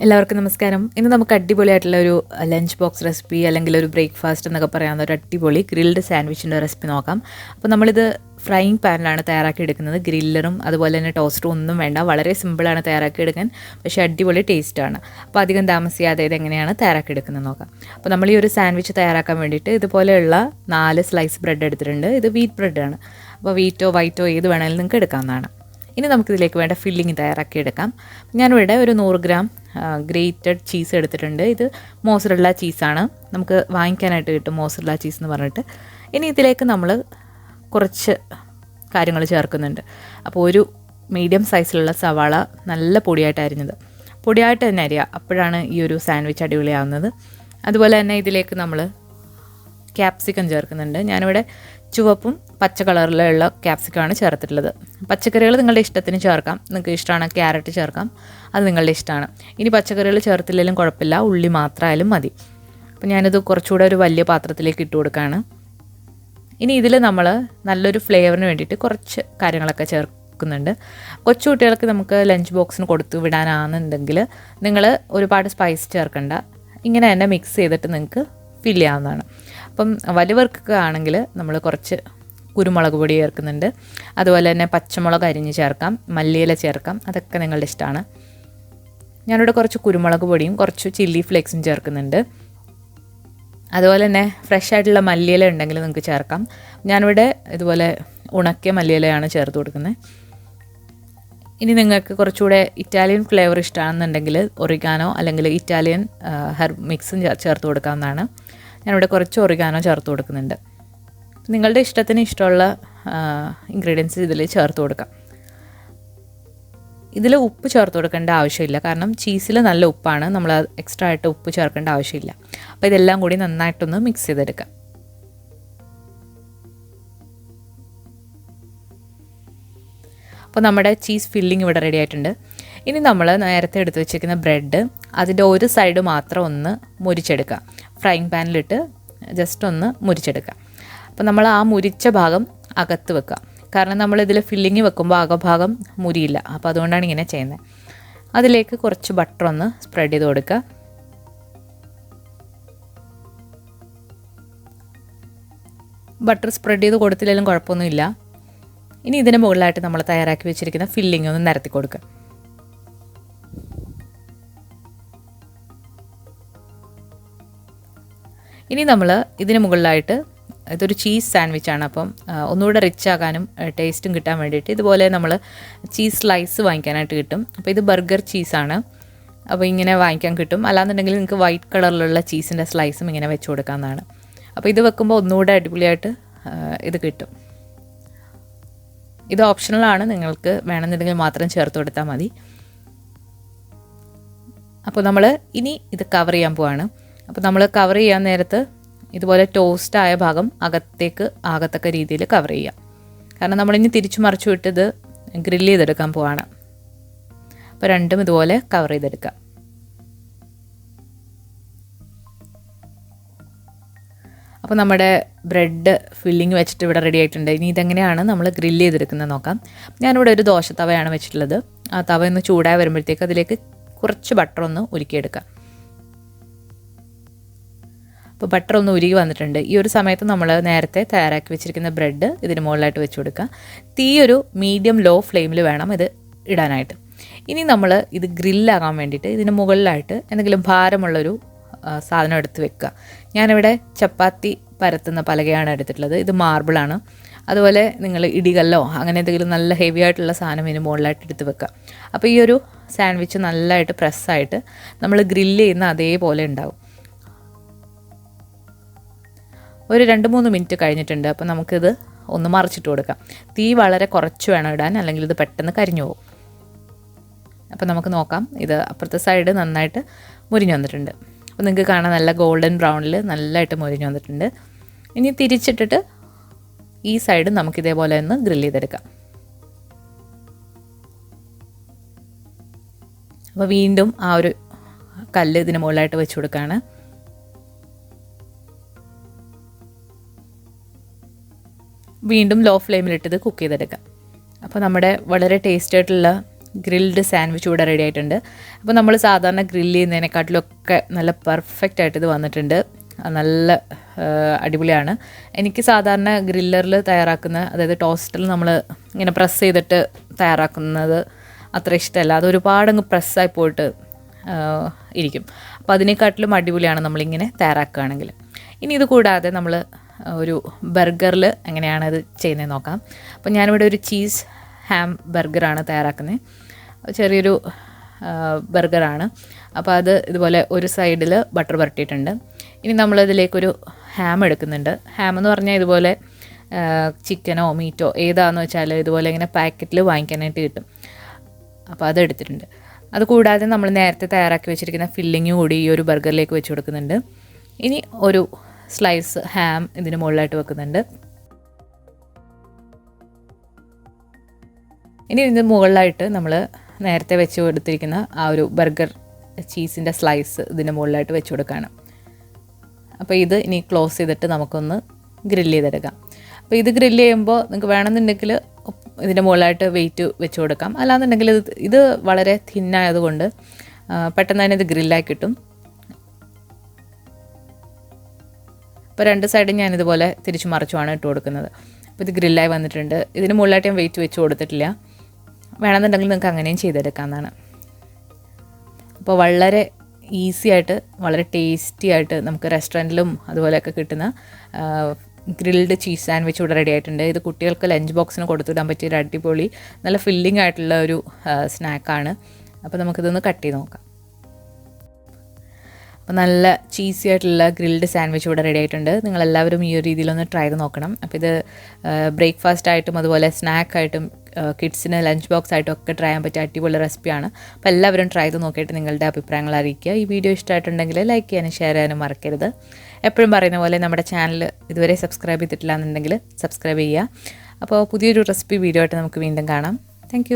എല്ലാവർക്കും നമസ്കാരം. ഇന്ന് നമുക്ക് അടിപൊളിയായിട്ടുള്ള ഒരു ലഞ്ച് ബോക്സ് റെസിപ്പി അല്ലെങ്കിൽ ഒരു ബ്രേക്ക്ഫാസ്റ്റ് എന്നൊക്കെ പറയാവുന്ന ഒരു അടിപൊളി ഗ്രിൽഡ് സാൻഡ്വിച്ചിൻ്റെ റെസിപ്പി നോക്കാം. അപ്പോൾ നമ്മളിത് ഫ്രൈയിങ് പാനിലാണ് തയ്യാറാക്കി എടുക്കുന്നത്. ഗ്രില്ലറും അതുപോലെ തന്നെ ടോസ്റ്ററും ഒന്നും വേണ്ട. വളരെ സിമ്പിളാണ് തയ്യാറാക്കി എടുക്കാൻ, പക്ഷേ അടിപൊളി ടേസ്റ്റാണ്. അപ്പോൾ അധികം താമസിയാതെ ഇത് എങ്ങനെയാണ് തയ്യാറാക്കി എടുക്കുന്നത് നോക്കാം. അപ്പോൾ നമ്മൾ ഈ ഒരു സാൻഡ്വിച്ച് തയ്യാറാക്കാൻ വേണ്ടിയിട്ട് ഇതുപോലെയുള്ള 4 സ്ലൈസ് ബ്രെഡ് എടുത്തിട്ടുണ്ട്. ഇത് വീറ്റ് ബ്രെഡാണ്. അപ്പോൾ വീറ്റോ വൈറ്റോ ഏത് വേണമെങ്കിലും നിങ്ങൾക്ക് എടുക്കാവുന്നതാണ്. ഇനി നമുക്കിതിലേക്ക് വേണ്ട ഫില്ലിങ് തയ്യാറാക്കി എടുക്കാം. ഞാനിവിടെ ഒരു 100 ഗ്രാം ഗ്രേറ്റഡ് ചീസ് എടുത്തിട്ടുണ്ട്. ഇത് മോസറല്ല ചീസാണ്. നമുക്ക് വാങ്ങിക്കാനായിട്ട് കിട്ടും മോസറല്ല ചീസ് എന്ന് പറഞ്ഞിട്ട്. ഇനി ഇതിലേക്ക് നമ്മൾ കുറച്ച് കാര്യങ്ങൾ ചേർക്കുന്നുണ്ട്. അപ്പോൾ ഒരു മീഡിയം സൈസിലുള്ള സവാള നല്ല പൊടിയായിട്ട് അരിഞ്ഞത്, പൊടിയായിട്ട് തന്നെ അരിയുക, അപ്പോഴാണ് ഈ ഒരു സാൻഡ്വിച്ച് അടിപൊളിയാവുന്നത്. അതുപോലെ തന്നെ ഇതിലേക്ക് നമ്മൾ ക്യാപ്സിക്കം ചേർക്കുന്നുണ്ട്. ഞാനിവിടെ ചുവപ്പും പച്ച കളറിലുള്ള ക്യാപ്സിക്കമാണ് ചേർത്തിട്ടുള്ളത്. പച്ചക്കറികൾ നിങ്ങളുടെ ഇഷ്ടത്തിന് ചേർക്കാം. നിങ്ങൾക്ക് ഇഷ്ടമാണ് ക്യാരറ്റ് ചേർക്കാം, അത് നിങ്ങളുടെ ഇഷ്ടമാണ്. ഇനി പച്ചക്കറികൾ ചേർത്തില്ലെങ്കിലും കുഴപ്പമില്ല, ഉള്ളി മാത്രമായാലും മതി. അപ്പോൾ ഞാനിത് കുറച്ചുകൂടെ ഒരു വലിയ പാത്രത്തിലേക്ക് ഇട്ട് കൊടുക്കുകയാണ്. ഇനി ഇതിൽ നമ്മൾ നല്ലൊരു ഫ്ലേവറിന് വേണ്ടിയിട്ട് കുറച്ച് കാര്യങ്ങളൊക്കെ ചേർക്കുന്നുണ്ട്. കൊച്ചു കുട്ടികൾക്ക് നമുക്ക് ലഞ്ച് ബോക്സിന് കൊടുത്തു വിടാനാണെന്നുണ്ടെങ്കിൽ നിങ്ങൾ ഒരുപാട് സ്പൈസ് ചേർക്കണ്ട, ഇങ്ങനെ തന്നെ മിക്സ് ചെയ്തിട്ട് നിങ്ങൾക്ക് ഫില്ല് ചെയ്യാവുന്നതാണ്. അപ്പം വലിയവർക്കൊക്കെ ആണെങ്കിൽ നമ്മൾ കുറച്ച് കുരുമുളക് പൊടി ചേർക്കുന്നുണ്ട്. അതുപോലെ തന്നെ പച്ചമുളക് അരിഞ്ഞ് ചേർക്കാം, മല്ലിയില ചേർക്കാം, അതൊക്കെ നിങ്ങളുടെ ഇഷ്ടമാണ്. ഞാനിവിടെ കുറച്ച് കുരുമുളക് പൊടിയും കുറച്ച് ചില്ലി ഫ്ലേക്സും ചേർക്കുന്നുണ്ട്. അതുപോലെ തന്നെ ഫ്രഷ് ആയിട്ടുള്ള മല്ലിയില ഉണ്ടെങ്കിൽ നിങ്ങൾക്ക് ചേർക്കാം. ഞാനിവിടെ ഇതുപോലെ ഉണക്കിയ മല്ലിയിലയാണ് ചേർത്ത് കൊടുക്കുന്നത്. ഇനി നിങ്ങൾക്ക് കുറച്ചുകൂടെ ഇറ്റാലിയൻ ഫ്ലേവർ ഇഷ്ടമാണെന്നുണ്ടെങ്കിൽ ഒറിഗാനോ അല്ലെങ്കിൽ ഇറ്റാലിയൻ ഹെർബ് മിക്സും ചേർത്ത് കൊടുക്കാവുന്നതാണ്. ഞാനിവിടെ കുറച്ച് ഒറിഗാനോ ചേർത്ത് കൊടുക്കുന്നുണ്ട്. നിങ്ങളുടെ ഇഷ്ടത്തിന് ഇഷ്ടമുള്ള ഇൻഗ്രീഡിയൻസ് ഇതിൽ ചേർത്ത് കൊടുക്കാം. ഇതിൽ ഉപ്പ് ചേർത്ത് കൊടുക്കേണ്ട ആവശ്യമില്ല, കാരണം ചീസിൽ നല്ല ഉപ്പാണ്. നമ്മൾ എക്സ്ട്രാ ആയിട്ട് ഉപ്പ് ചേർക്കേണ്ട ആവശ്യമില്ല. അപ്പോൾ ഇതെല്ലാം കൂടി നന്നായിട്ടൊന്ന് മിക്സ് ചെയ്തെടുക്കാം. അപ്പോൾ നമ്മുടെ ചീസ് ഫില്ലിംഗ് ഇവിടെ റെഡി ആയിട്ടുണ്ട്. ഇനി നമ്മൾ നേരത്തെ എടുത്ത് വെച്ചിരിക്കുന്ന ബ്രെഡ് അതിൻ്റെ ഒരു സൈഡ് മാത്രം ഒന്ന് മുരിച്ചെടുക്കുക. ഫ്രൈയിങ് പാനിലിട്ട് ജസ്റ്റ് ഒന്ന് മുരിച്ചെടുക്കുക. അപ്പോൾ നമ്മൾ ആ മുരിച്ച ഭാഗം അകത്ത് വെക്കുക, കാരണം നമ്മളിതിൽ ഫില്ലിങ് വെക്കുമ്പോൾ അകഭാഗം മുരിയില്ല. അപ്പോൾ അതുകൊണ്ടാണ് ഇങ്ങനെ ചെയ്യുന്നത്. അതിലേക്ക് കുറച്ച് ബട്ടർ ഒന്ന് സ്പ്രെഡ് ചെയ്ത് കൊടുക്കുക. ബട്ടർ സ്പ്രെഡ് ചെയ്ത് കൊടുത്തില്ലെങ്കിലും കുഴപ്പമൊന്നുമില്ല. ഇനി ഇതിന് മുകളിലായിട്ട് നമ്മൾ തയ്യാറാക്കി വെച്ചിരിക്കുന്ന ഫില്ലിംഗ് ഒന്ന് നിരത്തി കൊടുക്കുക. ഇനി നമ്മൾ ഇതിന് മുകളിലായിട്ട്, ഇതൊരു ചീസ് സാൻഡ്വിച്ചാണ്, അപ്പം ഒന്നുകൂടെ റിച്ച് ആകാനും ടേസ്റ്റും കിട്ടാൻ വേണ്ടിയിട്ട് ഇതുപോലെ നമ്മൾ ചീസ് സ്ലൈസ് വാങ്ങിക്കാനായിട്ട് കിട്ടും. അപ്പോൾ ഇത് ബർഗർ ചീസാണ്, അപ്പോൾ ഇങ്ങനെ വാങ്ങിക്കാൻ കിട്ടും. അല്ലാന്നുണ്ടെങ്കിൽ നിങ്ങൾക്ക് വൈറ്റ് കളറിലുള്ള ചീസിൻ്റെ സ്ലൈസും ഇങ്ങനെ വെച്ച് കൊടുക്കാവുന്നതാണ്. അപ്പോൾ ഇത് വെക്കുമ്പോൾ ഒന്നുകൂടെ അടിപൊളിയായിട്ട് ഇത് കിട്ടും. ഇത് ഓപ്ഷണലാണ്, നിങ്ങൾക്ക് വേണമെന്നുണ്ടെങ്കിൽ മാത്രം ചേർത്ത് കൊടുത്താൽ മതി. അപ്പോൾ നമ്മൾ ഇനി ഇത് കവർ ചെയ്യാൻ പോവാണ്. അപ്പോൾ നമ്മൾ കവർ ചെയ്യാൻ നേരത്ത് ഇതുപോലെ ടോസ്റ്റ് ആയ ഭാഗം അകത്തേക്ക് ആകത്തക്ക രീതിയിൽ കവർ ചെയ്യാം, കാരണം നമ്മളിനി തിരിച്ചു മറിച്ചു വിട്ടത് ഗ്രില്ല് ചെയ്തെടുക്കാൻ പോവാണ്. അപ്പോൾ രണ്ടും ഇതുപോലെ കവർ ചെയ്തെടുക്കാം. അപ്പോൾ നമ്മുടെ ബ്രെഡ് ഫില്ലിങ് വെച്ചിട്ട് ഇവിടെ റെഡി ആയിട്ടുണ്ട്. ഇനി ഇതെങ്ങനെയാണ് നമ്മൾ ഗ്രില്ല് ചെയ്തെടുക്കുന്നത് നോക്കാം. ഞാനിവിടെ ഒരു ദോശ തവയാണ് വെച്ചിട്ടുള്ളത്. ആ തവ ഒന്ന് ചൂടായി വരുമ്പോഴത്തേക്ക് അതിലേക്ക് കുറച്ച് ബട്ടർ ഒന്ന് ഉരുക്കിയെടുക്കാം. അപ്പോൾ ബട്ടർ ഒന്ന് ഉരുകി വന്നിട്ടുണ്ട്. ഈ ഒരു സമയത്ത് നമ്മൾ നേരത്തെ തയ്യാറാക്കി വെച്ചിരിക്കുന്ന ബ്രെഡ് ഇതിന് മുകളിലായിട്ട് വെച്ച് കൊടുക്കുക. തീ ഒരു മീഡിയം ലോ ഫ്ലെയിമിൽ വേണം ഇത് ഇടാനായിട്ട്. ഇനി നമ്മൾ ഇത് ഗ്രില്ലാകാൻ വേണ്ടിയിട്ട് ഇതിന് മുകളിലായിട്ട് എന്തെങ്കിലും ഭാരമുള്ളൊരു സാധനം എടുത്ത് വെക്കുക. ഞാനിവിടെ ചപ്പാത്തി പരത്തുന്ന പലകയാണ് എടുത്തിട്ടുള്ളത്. ഇത് മാർബിളാണ്. അതുപോലെ നിങ്ങൾ ഇടികല്ലോ അങ്ങനെ എന്തെങ്കിലും നല്ല ഹെവി ആയിട്ടുള്ള സാധനം ഇതിന് മുകളിലായിട്ട് എടുത്ത് വെക്കുക. അപ്പോൾ ഈ ഒരു സാൻഡ്വിച്ച് നല്ലതായിട്ട് പ്രസ്സായിട്ട് നമ്മൾ ഗ്രില്ല് ചെയ്യുന്ന അതേപോലെ ഉണ്ടാവും. ഒരു 2-3 മിനിറ്റ് കഴിഞ്ഞിട്ടുണ്ട്. അപ്പോൾ നമുക്കിത് ഒന്ന് മറിച്ചിട്ട് കൊടുക്കാം. തീ വളരെ കുറച്ച് വേണം ഇടാൻ, അല്ലെങ്കിൽ ഇത് പെട്ടെന്ന് കരിഞ്ഞു പോകും. അപ്പോൾ നമുക്ക് നോക്കാം. ഇത് അപ്പുറത്തെ സൈഡ് നന്നായിട്ട് മുരിഞ്ഞു വന്നിട്ടുണ്ട്. അപ്പോൾ നിങ്ങൾക്ക് കാണാൻ നല്ല ഗോൾഡൻ ബ്രൗണിൽ നല്ലതായിട്ട് മുരിഞ്ഞു വന്നിട്ടുണ്ട്. ഇനി തിരിച്ചിട്ടിട്ട് ഈ സൈഡ് നമുക്കിതേപോലെ ഒന്ന് ഗ്രില്ല് ചെയ്തെടുക്കാം. അപ്പോൾ വീണ്ടും ആ ഒരു കല്ല് ഇതിന് മുകളിലായിട്ട് വെച്ച് കൊടുക്കുകയാണ്. വീണ്ടും ലോ ഫ്ലെയിമിലിട്ടത് കുക്ക് ചെയ്തെടുക്കാം. അപ്പോൾ നമ്മുടെ വളരെ ടേസ്റ്റി ആയിട്ടുള്ള ഗ്രിൽഡ് സാൻഡ്വിച്ച് ഇവിടെ റെഡി ആയിട്ടുണ്ട്. അപ്പോൾ നമ്മൾ സാധാരണ ഗ്രില്ല് ചെയ്യുന്നതിനെക്കാട്ടിലൊക്കെ നല്ല പെർഫെക്റ്റ് ആയിട്ട് ഇത് വന്നിട്ടുണ്ട്. നല്ല അടിപൊളിയാണ്. എനിക്ക് സാധാരണ ഗ്രില്ലറിൽ തയ്യാറാക്കുന്ന, അതായത് ടോസ്റ്ററിൽ നമ്മൾ ഇങ്ങനെ പ്രസ് ചെയ്തിട്ട് തയ്യാറാക്കുന്നത് അത്ര ഇഷ്ടമല്ല. അതൊരുപാടങ്ങ് പ്രസ്സായി പോയിട്ട് ഇരിക്കും. അപ്പോൾ അതിനെക്കാട്ടിലും അടിപൊളിയാണ് നമ്മളിങ്ങനെ തയ്യാറാക്കുകയാണെങ്കിൽ. ഇനി ഇത് കൂടാതെ നമ്മൾ ഒരു ബർഗറിൽ എങ്ങനെയാണ് ഇത് ചെയ്യുന്നത് നോക്കാം. അപ്പോൾ ഞാനിവിടെ ഒരു ചീസ് ഹാം ബർഗറാണ് തയ്യാറാക്കുന്നത്. ചെറിയൊരു ബർഗറാണ്. അപ്പോൾ അത് ഇതുപോലെ ഒരു സൈഡിൽ ബട്ടർ പുരട്ടിയിട്ടുണ്ട്. ഇനി നമ്മളിതിലേക്കൊരു ഹാം എടുക്കുന്നുണ്ട്. ഹാം എന്ന് പറഞ്ഞാൽ ഇതുപോലെ ചിക്കനോ മീറ്റോ ഏതാണെന്ന് വെച്ചാൽ ഇതുപോലെ ഇങ്ങനെ പാക്കറ്റിൽ വാങ്ങിക്കാനായിട്ട് കിട്ടും. അപ്പോൾ അത് എടുത്തിട്ടുണ്ട്. അതുകൂടാതെ നമ്മൾ നേരത്തെ തയ്യാറാക്കി വെച്ചിരിക്കുന്ന ഫില്ലിങ് കൂടി ഈ ഒരു ബർഗറിലേക്ക് വെച്ച് കൊടുക്കുന്നുണ്ട്. ഇനി ഒരു സ്ലൈസ് ഹാം ഇതിന് മുകളിലായിട്ട് വെക്കുന്നുണ്ട്. ഇനി ഇതിന് മുകളിലായിട്ട് നമ്മൾ നേരത്തെ വെച്ച് കൊടുത്തിരിക്കുന്ന ആ ഒരു ബർഗർ ചീസിൻ്റെ സ്ലൈസ് ഇതിന് മുകളിലായിട്ട് വെച്ച് കൊടുക്കുകയാണ്. അപ്പോൾ ഇത് ഇനി ക്ലോസ് ചെയ്തിട്ട് നമുക്കൊന്ന് ഗ്രില്ല് ചെയ്തെടുക്കാം. അപ്പോൾ ഇത് ഗ്രില്ല് ചെയ്യുമ്പോൾ നിങ്ങൾക്ക് വേണമെന്നുണ്ടെങ്കിൽ ഇതിൻ്റെ മുകളിലായിട്ട് വെയിറ്റ് വെച്ച് കൊടുക്കാം. അല്ലാന്നുണ്ടെങ്കിൽ ഇത് വളരെ തിന്നായതുകൊണ്ട് പെട്ടെന്ന് തന്നെ ഇത് ഗ്രില്ലായി കിട്ടും. അപ്പോൾ രണ്ട് സൈഡും ഞാനിതുപോലെ തിരിച്ചു മറിച്ചുമാണ് ഇട്ട് കൊടുക്കുന്നത്. അപ്പോൾ ഇത് ഗ്രില്ലായി വന്നിട്ടുണ്ട്. ഇതിന് മുകളിലായിട്ട് ഞാൻ വെയിറ്റ് വെച്ച് കൊടുത്തിട്ടില്ല. വേണമെന്നുണ്ടെങ്കിൽ നിങ്ങൾക്ക് അങ്ങനെയും ചെയ്തെടുക്കാവുന്നതാണ്. അപ്പോൾ വളരെ ഈസി ആയിട്ട് വളരെ ടേസ്റ്റി ആയിട്ട് നമുക്ക് റെസ്റ്റോറൻറ്റിലും അതുപോലെയൊക്കെ കിട്ടുന്ന ഗ്രിൽഡ് ചീസ് സാൻഡ്വിച്ച് ഇവിടെ റെഡി ആയിട്ടുണ്ട്. ഇത് കുട്ടികൾക്ക് ലഞ്ച് ബോക്സിന് കൊടുത്തിടാൻ പറ്റിയ ഒരു അടിപൊളി നല്ല ഫില്ലിംഗ് ആയിട്ടുള്ള ഒരു സ്നാക്കാണ്. അപ്പോൾ നമുക്കിതൊന്ന് കട്ട് ചെയ്ത് നോക്കാം. അപ്പോൾ നല്ല ചീസി ആയിട്ടുള്ള ഗ്രിൽഡ് സാൻഡ്വിച്ച് ഇവിടെ റെഡി ആയിട്ടുണ്ട്. നിങ്ങളെല്ലാവരും ഈ ഒരു രീതിയിലൊന്ന് ട്രൈ ചെയ്ത് നോക്കണം. അപ്പോൾ ഇത് ബ്രേക്ക്ഫാസ്റ്റ് ആയിട്ടും അതുപോലെ സ്നാക്കായിട്ടും കിഡ്സിന് ലഞ്ച് ബോക്സ് ആയിട്ടും ഒക്കെ ട്രൈ ചെയ്യാൻ പറ്റിയ അടിപൊളി റെസിപ്പിയാണ്. അപ്പോൾ എല്ലാവരും ട്രൈ ചെയ്ത് നോക്കിയിട്ട് നിങ്ങളുടെ അഭിപ്രായങ്ങൾ അറിയിക്കുക. ഈ വീഡിയോ ഇഷ്ടമായിട്ടുണ്ടെങ്കിൽ ലൈക്ക് ചെയ്യാനും ഷെയർ ചെയ്യാനും മറക്കരുത്. എപ്പോഴും പറയുന്ന പോലെ നമ്മുടെ ചാനൽ ഇതുവരെ സബ്സ്ക്രൈബ് ചെയ്തിട്ടില്ല എന്നുണ്ടെങ്കിൽ സബ്സ്ക്രൈബ് ചെയ്യുക. അപ്പോൾ പുതിയൊരു റെസിപ്പി വീഡിയോ ആയിട്ട് നമുക്ക് വീണ്ടും കാണാം. താങ്ക്